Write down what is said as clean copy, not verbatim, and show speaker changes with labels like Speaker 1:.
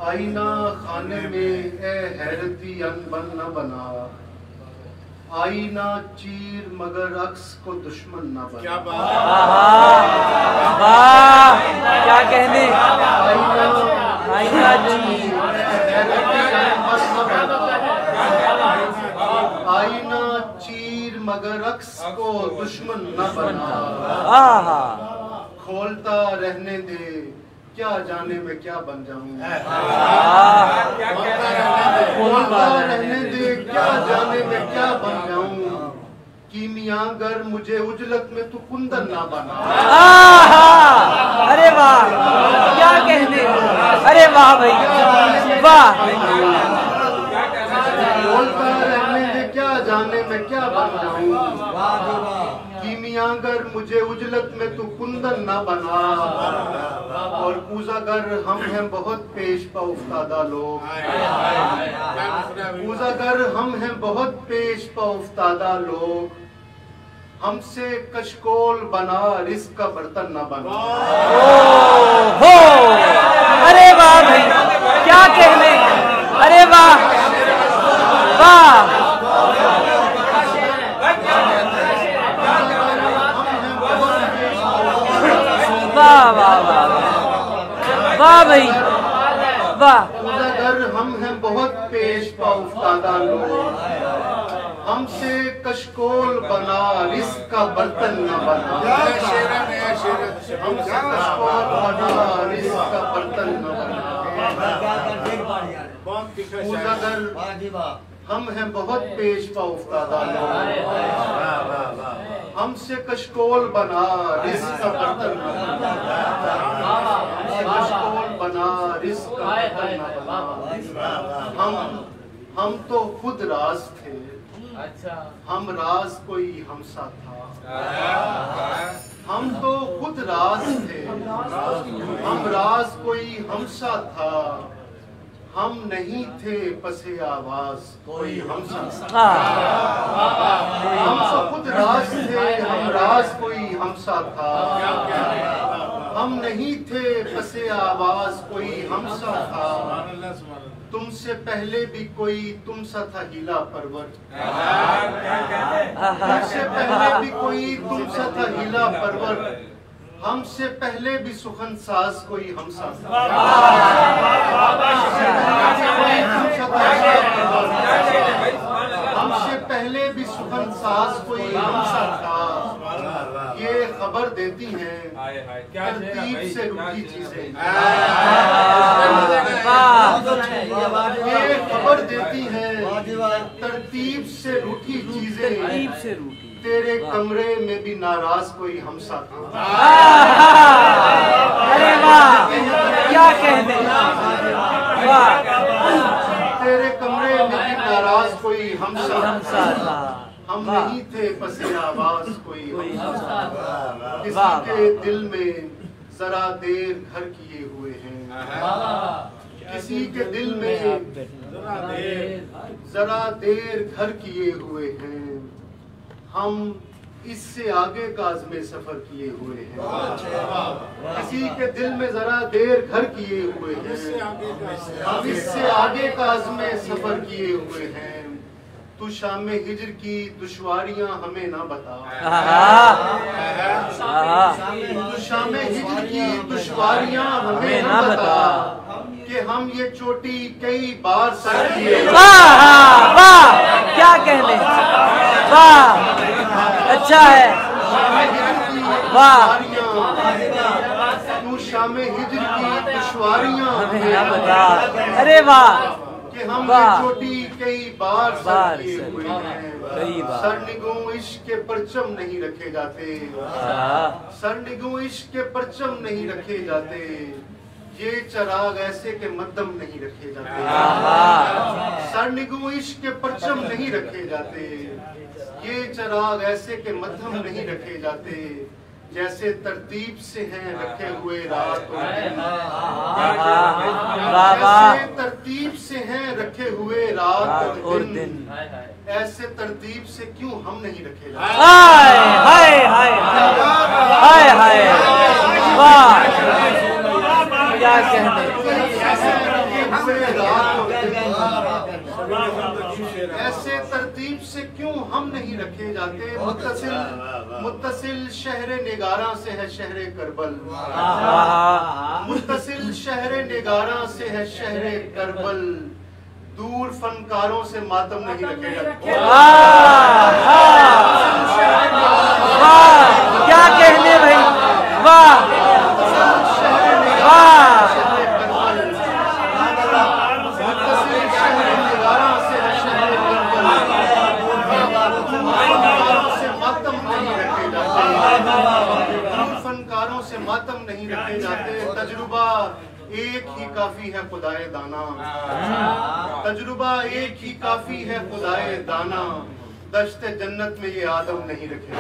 Speaker 1: आईना खाने में ए हैरती अनबन न बना, आईना चीर मगर अक्स को दुश्मन न बना।
Speaker 2: क्या बात,
Speaker 3: क्या कहने।
Speaker 1: आईना चीर आईना चीर मगर अक्स को दुश्मन न बना। खोलता रहने दे क्या जाने में क्या बन जाऊं। खोलता रहने दे क्या जाने में क्या बन जाऊं। कीमियागर मुझे उजलत में तू कुंदन ना बना।
Speaker 3: अरे वाह, क्या कहने। अरे वाह भाई, वाह।
Speaker 1: खोलता रहने दे क्या जाने में क्या बन जाऊं। कीमियागर मुझे उजलत में तू कुंदन ना बना। और पूजागर हम हैं बहुत पेश पा उफ्तादा लोग। पूजागर हम हैं बहुत पेश पा उफ्तादा लोग। हमसे कशकोल बना रिस्क का बर्तन न बना।
Speaker 3: हो, अरे वाह भाई, क्या कहने। अरे वाह वाह वाह वाह वाह वाह भाई वाह।
Speaker 1: पूजागर हम हैं बहुत पेश पा उफ्तादा लोग। हमसे कशकोल बना रिस्क का बर्तन न बना। हमसे कशकोल बना रिस्क का बर्तन न बना। पूजागर हम हैं बहुत पेश पा उफ्तादा लोग। हमसे कशकोल बना रिस्क का बर्तन न बना। कशकोल बना रिस्क का बर्तन न बना। हम तो खुद राज थे। हम राज कोई हमसा था। हम तो खुद राज थे। हम राज कोई हमसा था। हम नहीं थे पसे आवाज कोई हमसा था। हम तो खुद राज थे। हम राज कोई हमसा था। हम नहीं थे पसे आवाज कोई हमसा था। तुमसे पहले भी कोई तुमसा था हिला परवर। तुमसे पहले भी कोई तुमसा था हिला परवर। हमसे पहले भी सुखन साज कोई हमसा था। हमसे पहले भी सुखन साज कोई हमसा था। ये खबर देती हैं तरतीब से रूठी चीजें। ये खबर देती हैं तरतीब से रूठी चीजें। तेरे कमरे में भी नाराज कोई हमसा था।
Speaker 3: अरे वाह, क्या कहने। वाह,
Speaker 1: तेरे कमरे में भी नाराज कोई हमसा था। हम नहीं थे पसे आवाज कोई हमसा था। किसी के दिल में जरा देर घर किए हुए हैं। किसी के दिल में जरा देर घर किए हुए हैं। हम इससे आगे का आज़मे सफर किए हुए हैं। किसी के दिल में जरा देर घर किए हुए हैं। हम इससे आगे का आज़मे सफर किए हुए हैं। तू शामे हिज्र की दुश्वारियां हमें ना बता। तू शामे हिज्र की दुश्वारियां हमें ना बता कि हम ये चोटी कई बार सर किए।
Speaker 3: वाह वाह, क्या कहने। वाह, अच्छा है। वाह,
Speaker 1: तू शामे हिज्र की दुश्वारियां हमें ना बता।
Speaker 3: अरे वाह,
Speaker 1: कि हम ये चोटी कई बार सर किए हुए हैं। सर निगों इश्क के परचम नहीं रखे जाते। सर निगों इश्क के परचम नहीं रखे जाते। ये चराग ऐसे के मध्यम नहीं रखे जाते। सर निगों इश्क के परचम नहीं रखे जाते। ये चराग ऐसे के मध्यम नहीं रखे जाते। जैसे तरतीब से हैं रखे हुए रात और दिन। जैसे तरतीब से हैं रखे हुए रात और दिन। ऐसे तरतीब से क्यों हम नहीं रखे जाते।
Speaker 3: हाय हाय हाय हाय हाय, वाह, क्या कहने।
Speaker 1: ऐसे तरतीब से क्यों हम नहीं रखे जाते। मुत्तसिल शहर निगारा से है शहर करबल। मुत्तसिल शहर निगारा से है शहर करबल। दूर फनकारों से मातम नहीं रखे जाते।
Speaker 3: वाह, क्या कहने भाई, वाह वाह।
Speaker 1: फनकारों से मातम नहीं रखे जाते। तजुर्बा एक ही काफी है खुदाए दाना। तजुर्बा एक ही काफी है खुदाए दाना। दश्ते जन्नत में ये आदम नहीं रखे।